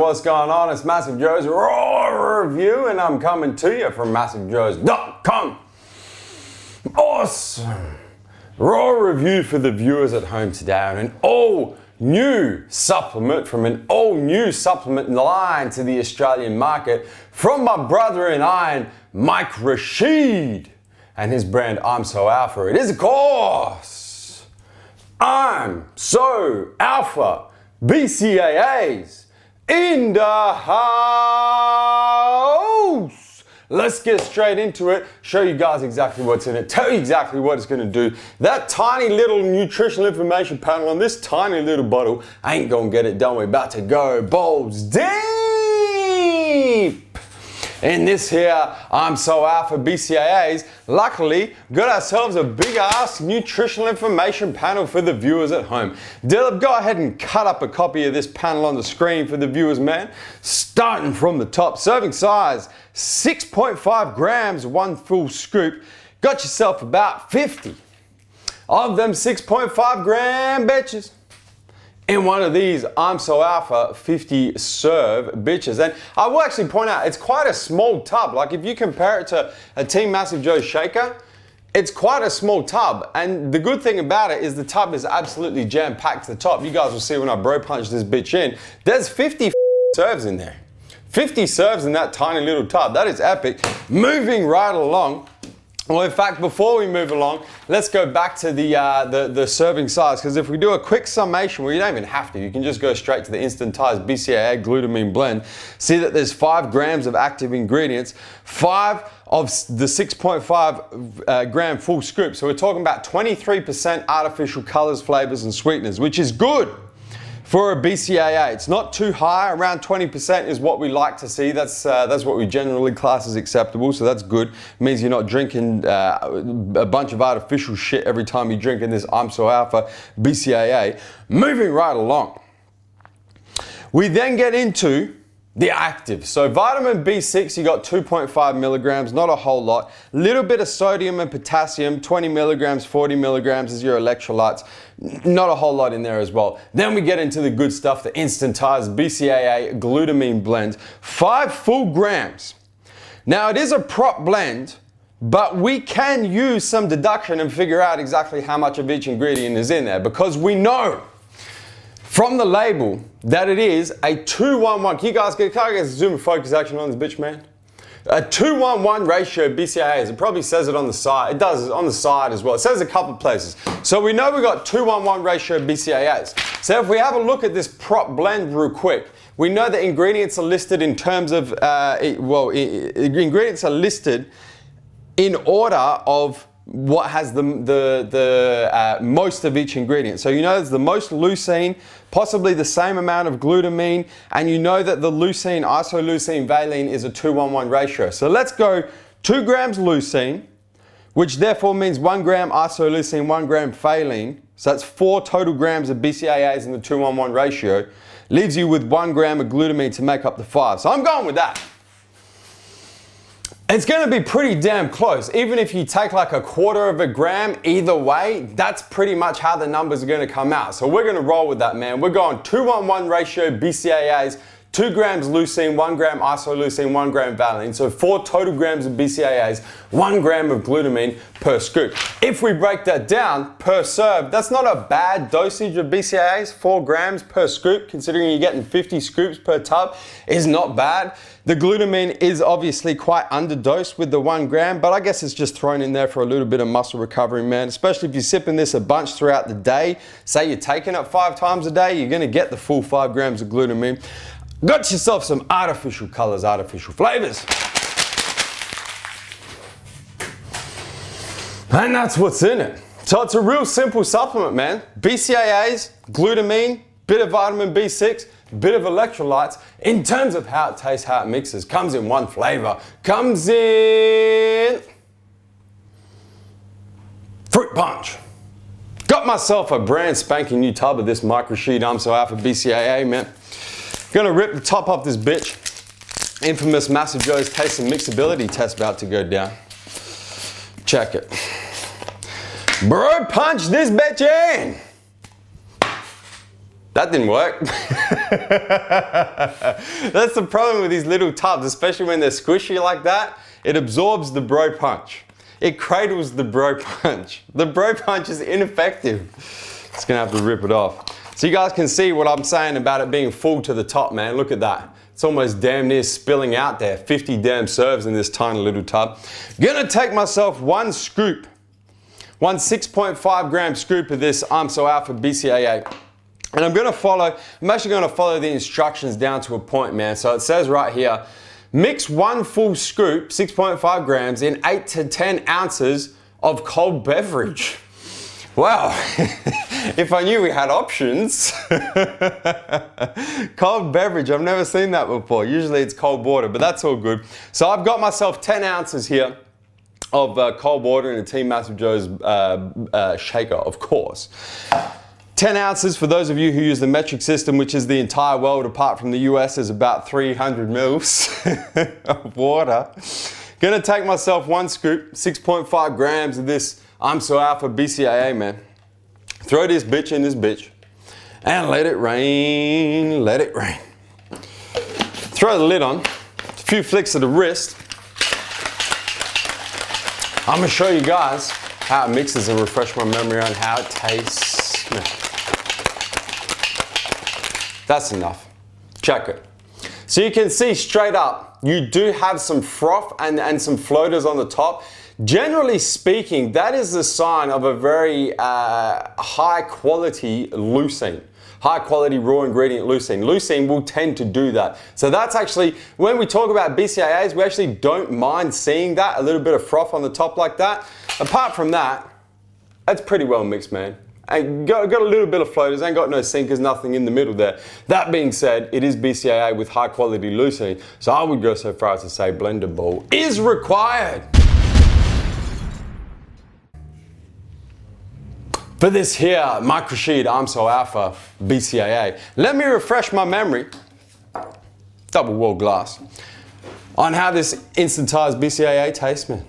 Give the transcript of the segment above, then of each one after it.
what's going on? It's MassiveJoes RAW review, and I'm coming to you from MassiveJoes.com. Awesome! Raw review for the viewers at home today on an all-new supplement from an all-new supplement line to the Australian market from my brother in iron, Mike Rashid, and his brand IMSOALPHA. It is, of course, IMSOALPHA BCAAs in the house. Let's get straight into it, show you guys exactly what's in it, tell you exactly what it's gonna do. That tiny little nutritional information panel on this tiny little bottle ain't gonna get it done. We're about to go balls deep in this here IMSOALPHA BCAAs. Luckily, got ourselves a big ass nutritional information panel for the viewers at home. Dylan, go ahead and cut up a copy of this panel on the screen for the viewers, man. Starting from the top, serving size 6.5 grams, one full scoop. Got yourself about 50 of them 6.5 gram bitches in one of these IMSOALPHA 50 serve bitches. And I will actually point out, it's quite a small tub. Like if you compare it to a Team MassiveJoes shaker, it's quite a small tub. And the good thing about it is the tub is absolutely jam-packed to the top. You guys will see when I bro punch this bitch in, there's 50 serves in there. 50 serves in that tiny little tub. That is epic. Moving right along. Well, in fact, before we move along, let's go back to the serving size, because if we do a quick summation, well, you don't even have to. You can just go straight to the Instantized BCAA glutamine blend. See that there's 5 grams of active ingredients, 5 of the 6.5 gram full scoop. So we're talking about 23% artificial colors, flavors, and sweeteners, which is good for a BCAA. It's not too high. Around 20% is what we like to see. That's what we generally class as acceptable, so that's good. It means you're not drinking a bunch of artificial shit every time you're drinking this IMSOALPHA BCAA. Moving right along, we then get into the active. So vitamin B6, you got 2.5 milligrams, not a whole lot. Little bit of sodium and potassium, 20 milligrams, 40 milligrams is your electrolytes. Not a whole lot in there as well. Then we get into the good stuff, the Instantized BCAA glutamine blend, 5 full grams. Now it is a prop blend, but we can use some deduction and figure out exactly how much of each ingredient is in there, because we know from the label that it is a 2-1-1. Can you guys get a zoom and focus action on this bitch, man? A 2-1-1 ratio BCAAs. It probably says it on the side. It does on the side as well. It says a couple places. So we know we got 2-1-1 ratio BCAAs. So if we have a look at this prop blend real quick, we know that ingredients are listed in terms of, ingredients are listed in order of what has the most of each ingredient. So you know there's the most leucine, possibly the same amount of glutamine, and you know that the leucine, isoleucine, valine is a 2-1-1 ratio. So let's go 2 grams leucine, which therefore means 1 gram isoleucine, 1 gram valine. So that's 4 total grams of BCAAs in the 2-1-1 ratio. Leaves you with 1 gram of glutamine to make up the 5. So I'm going with that. It's going to be pretty damn close. Even if you take like 1/4 of a gram, either way, that's pretty much how the numbers are going to come out. So we're going to roll with that, man. We're going 2-1-1 ratio BCAAs, 2 grams leucine, 1 gram isoleucine, 1 gram valine. So 4 total grams of BCAAs, 1 gram of glutamine per scoop. If we break that down per serve, that's not a bad dosage of BCAAs. 4 grams per scoop, considering you're getting 50 scoops per tub, is not bad. The glutamine is obviously quite underdosed with the 1 gram, but I guess it's just thrown in there for a little bit of muscle recovery, man. Especially if you're sipping this a bunch throughout the day. Say you're taking it 5 times a day, you're gonna get the full 5 grams of glutamine. Got yourself some artificial colors, artificial flavors. And that's what's in it. So it's a real simple supplement, man. BCAAs, glutamine, bit of vitamin B6, bit of electrolytes. In terms of how it tastes, how it mixes, comes in one flavor. Comes in fruit punch. Got myself a brand spanking new tub of this Mike Rashid IMSOALPHA BCAA, man. Gonna rip the top off this bitch. Infamous MassiveJoes taste and mixability test about to go down. Check it. Bro, punch this bitch in. That didn't work. That's the problem with these little tubs, especially when they're squishy like that. It absorbs the bro punch. It cradles the bro punch. The bro punch is ineffective. Just gonna have to rip it off. So you guys can see what I'm saying about it being full to the top, man. Look at that. It's almost damn near spilling out there. 50 damn serves in this tiny little tub. Gonna take myself one scoop, one 6.5 gram scoop of this IMSOALPHA BCAA. And I'm actually gonna follow the instructions down to a point, man. So it says right here, mix one full scoop, 6.5 grams, in 8 to 10 ounces of cold beverage. Wow, if I knew we had options. Cold beverage, I've never seen that before. Usually it's cold water, but that's all good. So I've got myself 10 ounces here of cold water in a Team MassiveJoes shaker, of course. 10 ounces, for those of you who use the metric system, which is the entire world apart from the US, is about 300 mils of water. Gonna take myself one scoop, 6.5 grams of this IMSOALPHA BCAA, man. Throw this bitch in this bitch and let it rain, let it rain. Throw the lid on, a few flicks of the wrist. I'm gonna show you guys how it mixes and refresh my memory on how it tastes. That's enough. Check it. So you can see straight up, you do have some froth and some floaters on the top. Generally speaking, that is the sign of a very high quality leucine. High quality raw ingredient leucine. Leucine will tend to do that. So that's actually, when we talk about BCAAs, we actually don't mind seeing that, a little bit of froth on the top like that. Apart from that, that's pretty well mixed, man. And got a little bit of floaters, ain't got no sinkers, nothing in the middle there. That being said, it is BCAA with high quality leucine. So I would go so far as to say blender bowl is required. For this here Rashid IMSOALPHA BCAA, let me refresh my memory, double wall glass, on how this instantized BCAA tastes, man.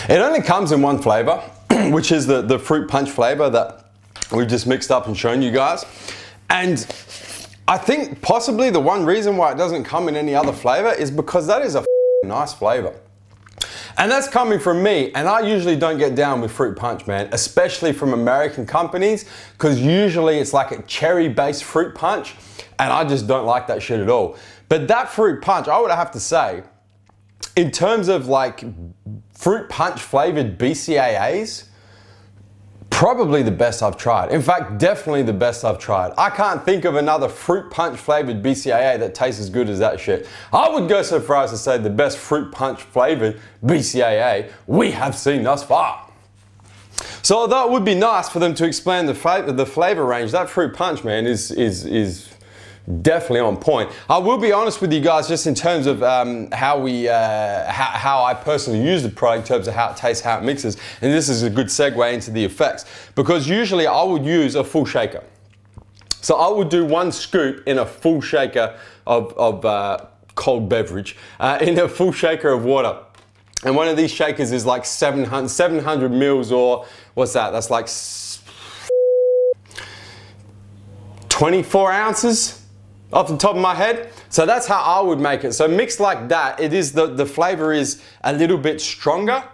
It only comes in one flavor, which is the fruit punch flavor that we've just mixed up and shown you guys. And I think possibly the one reason why it doesn't come in any other flavor is because that is a nice flavor. And that's coming from me, and I usually don't get down with fruit punch, man, especially from American companies, because usually it's like a cherry-based fruit punch, and I just don't like that shit at all. But that fruit punch, I would have to say, in terms of like fruit punch flavored BCAAs, probably the best I've tried. In fact, definitely the best I've tried. I can't think of another fruit punch flavored BCAA that tastes as good as that shit. I would go so far as to say the best fruit punch flavored BCAA we have seen thus far. So although it would be nice for them to expand the flavor range, that fruit punch, man, is definitely on point. I will be honest with you guys, just in terms of how I personally use the product, in terms of how it tastes, how it mixes, and this is a good segue into the effects, because usually I would use a full shaker. So I would do one scoop in a full shaker of cold beverage, in a full shaker of water. And one of these shakers is like 700 mils, or what's that? That's like 24 ounces? Off the top of my head. So that's how I would make it. So mixed like that, it is the flavor is a little bit stronger,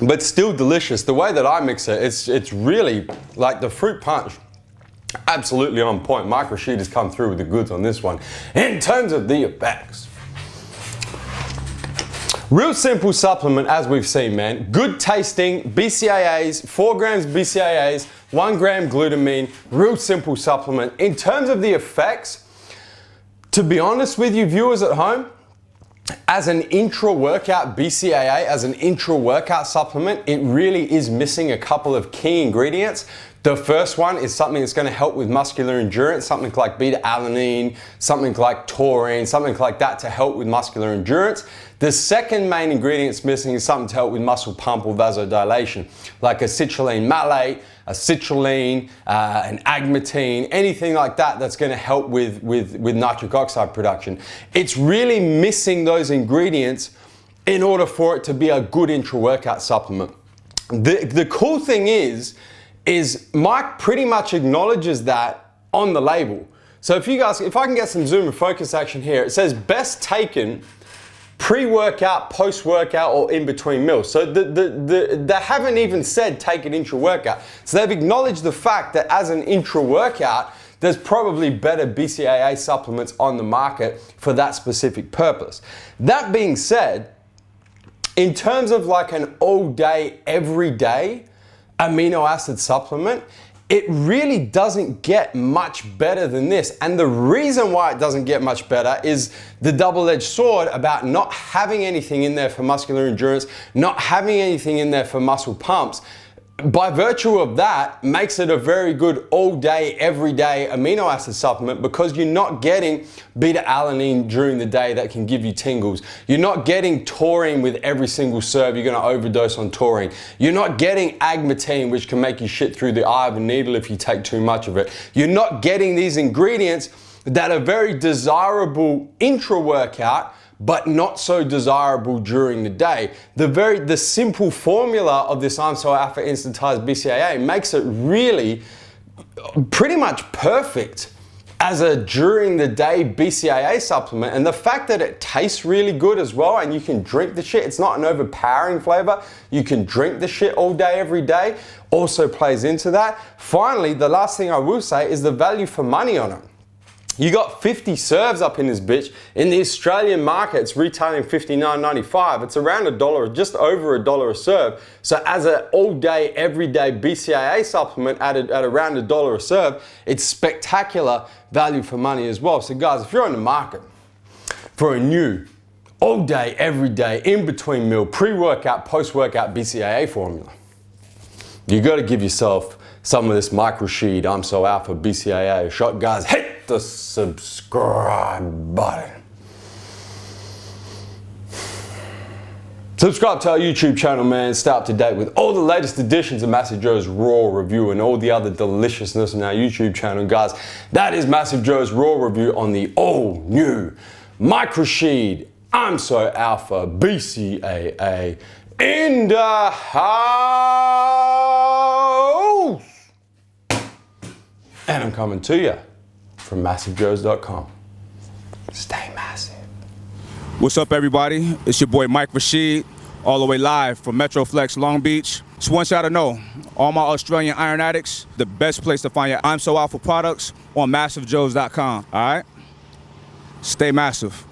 but still delicious. The way that I mix it, it's really like the fruit punch, absolutely on point. Mike Rashid has come through with the goods on this one. In terms of the effects, real simple supplement, as we've seen, man. Good tasting BCAAs, 4 grams BCAAs, 1 gram glutamine, real simple supplement. In terms of the effects, to be honest with you viewers at home, as an intra-workout BCAA, as an intra-workout supplement, it really is missing a couple of key ingredients. The first one is something that's going to help with muscular endurance, something like beta-alanine, something like taurine, something like that to help with muscular endurance. The second main ingredient it's missing is something to help with muscle pump or vasodilation, like a citrulline malate, a citrulline, an agmatine, anything like that that's going to help with nitric oxide production. It's really missing those ingredients in order for it to be a good intra-workout supplement. The cool thing is Mike pretty much acknowledges that on the label. So if I can get some zoom and focus action here, it says best taken pre-workout, post-workout, or in between meals. So they haven't even said take it intra-workout. So they've acknowledged the fact that as an intra-workout, there's probably better BCAA supplements on the market for that specific purpose. That being said, in terms of like an all-day, everyday amino acid supplement, it really doesn't get much better than this. And the reason why it doesn't get much better is the double-edged sword about not having anything in there for muscular endurance, not having anything in there for muscle pumps. By virtue of that, makes it a very good all-day, everyday amino acid supplement because you're not getting beta-alanine during the day that can give you tingles. You're not getting taurine with every single serve. You're going to overdose on taurine. You're not getting agmatine, which can make you shit through the eye of a needle if you take too much of it. You're not getting these ingredients that are very desirable intra-workout, but not so desirable during the day. The simple formula of this IMSOALPHA Instantized BCAA makes it really pretty much perfect as a during the day BCAA supplement. And the fact that it tastes really good as well, and you can drink the shit, it's not an overpowering flavor, you can drink the shit all day, every day, also plays into that. Finally, the last thing I will say is the value for money on it. You got 50 serves up in this bitch. In the Australian market, it's retailing $59.95. It's around $1, just over $1 a serve. So as an all-day, everyday BCAA supplement at around $1 a serve, it's spectacular value for money as well. So guys, if you're on the market for a new all-day, everyday, in-between meal, pre-workout, post-workout BCAA formula, you got to give yourself some of this Rashid IMSOALPHA BCAA shot. Guys, hit the subscribe button. Subscribe to our YouTube channel, man. Stay up to date with all the latest editions of MassiveJoes RAW review and all the other deliciousness on our YouTube channel, guys. That is MassiveJoes RAW review on the all-new Rashid IMSOALPHA BCAA in the house. And I'm coming to you from MassiveJoes.com. Stay massive. What's up, everybody? It's your boy Rashid, all the way live from Metroflex, Long Beach. Just want y'all to know, all my Australian iron addicts, the best place to find your IMSOALPHA products on MassiveJoes.com, all right? Stay massive.